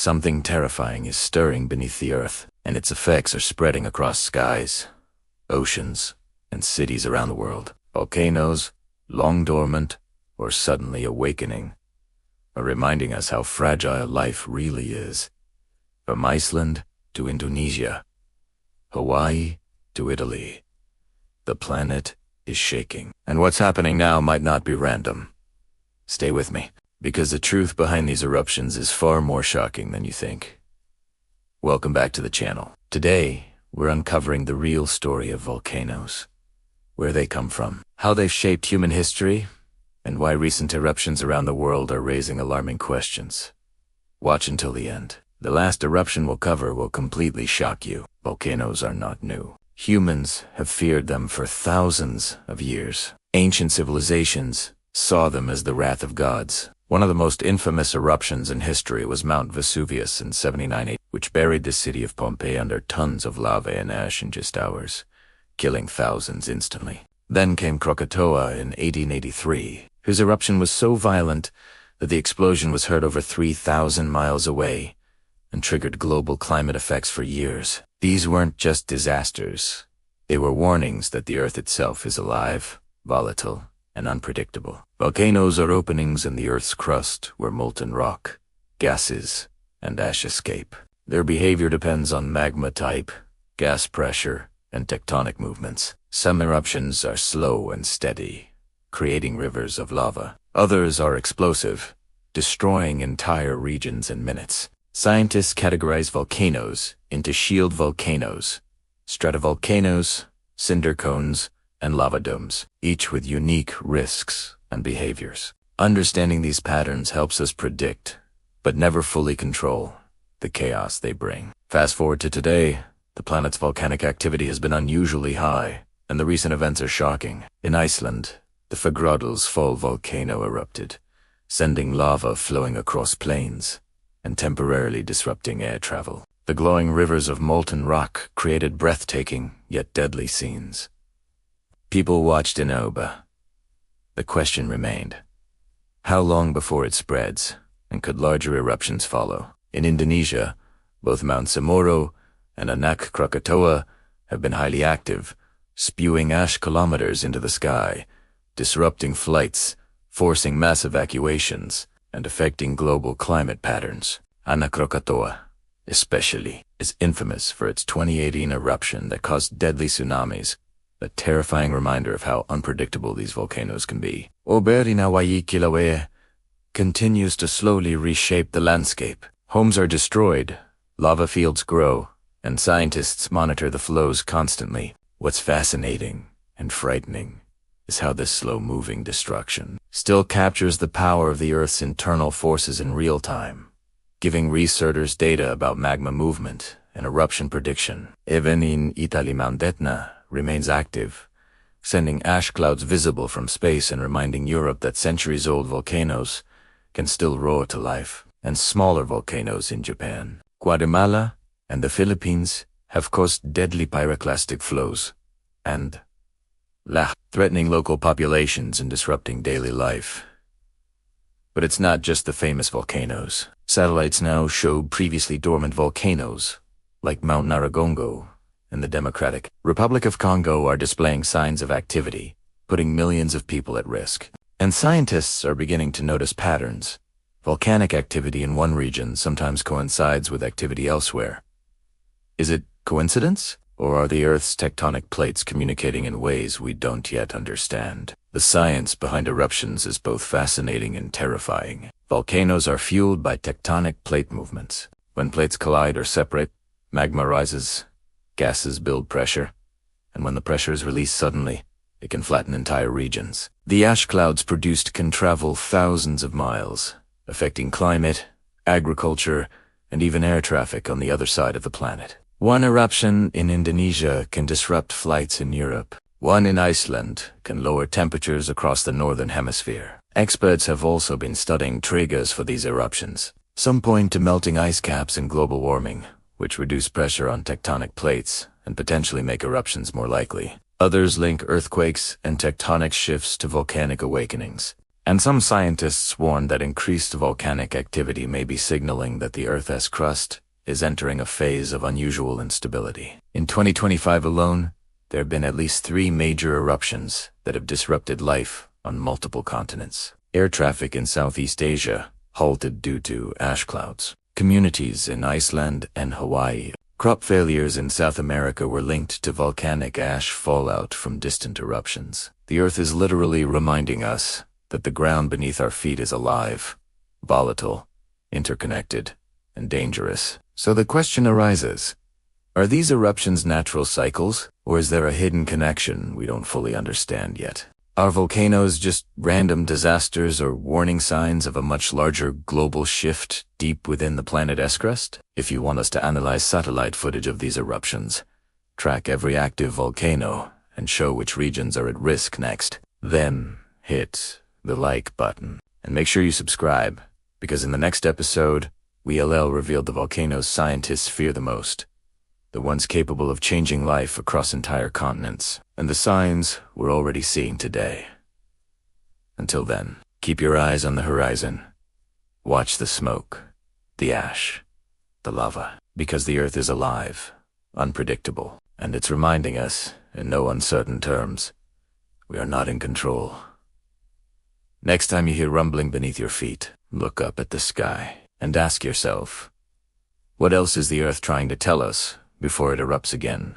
Something terrifying is stirring beneath the earth, and its effects are spreading across skies, oceans, and cities around the world. Volcanoes, long dormant or suddenly awakening, are reminding us how fragile life really is. From Iceland to Indonesia, Hawaii to Italy, the planet is shaking. And what's happening now might not be random. Stay with me, because the truth behind these eruptions is far more shocking than you think. Welcome back to the channel. Today, we're uncovering the real story of volcanoes, where they come from, how they've shaped human history, and why recent eruptions around the world are raising alarming questions. Watch until the end. The last eruption we'll cover will completely shock you. Volcanoes are not new. Humans have feared them for thousands of years. Ancient civilizations saw them as the wrath of gods. One of the most infamous eruptions in history was Mount Vesuvius in 79 AD, which buried the city of Pompeii under tons of lava and ash in just hours, killing thousands instantly. Then came Krakatoa in 1883, whose eruption was so violent that the explosion was heard over 3,000 miles away and triggered global climate effects for years. These weren't just disasters. They were warnings that the Earth itself is alive, volatile, and unpredictable. Volcanoes are openings in the Earth's crust where molten rock, gases, and ash escape. Their behavior depends on magma type, gas pressure, and tectonic movements. Some eruptions are slow and steady, creating rivers of lava. Others are explosive, destroying entire regions in minutes. Scientists categorize volcanoes into shield volcanoes, stratovolcanoes, cinder cones, and lava domes, each with unique risks and behaviors. Understanding these patterns helps us predict, but never fully control, the chaos they bring. Fast forward to today, the planet's volcanic activity has been unusually high, and the recent events are shocking. In Iceland, the Fagradalsfjall volcano erupted, sending lava flowing across plains and temporarily disrupting air travel. The glowing rivers of molten rock created breathtaking yet deadly scenes. People watched in awe. The question remained, how long before it spreads, and could larger eruptions follow? In Indonesia, both Mount Semeru and Anak Krakatoa have been highly active, spewing ash kilometers into the sky, disrupting flights, forcing mass evacuations, and affecting global climate patterns. Anak Krakatoa, especially, is infamous for its 2018 eruption that caused deadly tsunamis, a terrifying reminder of how unpredictable these volcanoes can be. Oberinawayi Kilauea continues to slowly reshape the landscape. Homes are destroyed, lava fields grow, and scientists monitor the flows constantly. What's fascinating and frightening is how this slow-moving destruction still captures the power of the Earth's internal forces in real time, giving researchers data about magma movement and eruption prediction. Even in Italy, Mount Etna remains active, sending ash clouds visible from space and reminding Europe that centuries-old volcanoes can still roar to life. And smaller volcanoes in Japan, Guatemala, and the Philippines have caused deadly pyroclastic flows and threatening local populations and disrupting daily life. But it's not just the famous volcanoes. Satellites now show previously dormant volcanoes, like Mount Nyiragongo and the Democratic Republic of Congo, are displaying signs of activity, putting millions of people at risk. And scientists are beginning to notice patterns. Volcanic activity in one region sometimes coincides with activity elsewhere. Is it coincidence? Or are the Earth's tectonic plates communicating in ways we don't yet understand? The science behind eruptions is both fascinating and terrifying. Volcanoes are fueled by tectonic plate movements. When plates collide or separate, magma rises, gases build pressure, and when the pressure is released suddenly, it can flatten entire regions. The ash clouds produced can travel thousands of miles, affecting climate, agriculture, and even air traffic on the other side of the planet. One eruption in Indonesia can disrupt flights in Europe. One in Iceland can lower temperatures across the northern hemisphere. Experts have also been studying triggers for these eruptions. Some point to melting ice caps and global warming, which reduce pressure on tectonic plates and potentially make eruptions more likely. Others link earthquakes and tectonic shifts to volcanic awakenings. And some scientists warn that increased volcanic activity may be signaling that the Earth's crust is entering a phase of unusual instability. In 2025 alone, there have been at least 3 major eruptions that have disrupted life on multiple continents. Air traffic in Southeast Asia halted due to ash clouds. Communities in Iceland and Hawaii. Crop failures in South America were linked to volcanic ash fallout from distant eruptions. The Earth is literally reminding us that the ground beneath our feet is alive, volatile, interconnected, and dangerous. So the question arises, are these eruptions natural cycles, or is there a hidden connection we don't fully understand yet? Are volcanoes just random disasters or warning signs of a much larger global shift deep within the planet's crust? If you want us to analyze satellite footage of these eruptions, track every active volcano, and show which regions are at risk next, then hit the like button. And make sure you subscribe, because in the next episode, WLL revealed the volcanoes scientists fear the most, the ones capable of changing life across entire continents, and the signs we're already seeing today. Until then, keep your eyes on the horizon. Watch the smoke, the ash, the lava, because the Earth is alive, unpredictable, and it's reminding us, in no uncertain terms, we are not in control. Next time you hear rumbling beneath your feet, look up at the sky and ask yourself, what else is the Earth trying to tell us before it erupts again?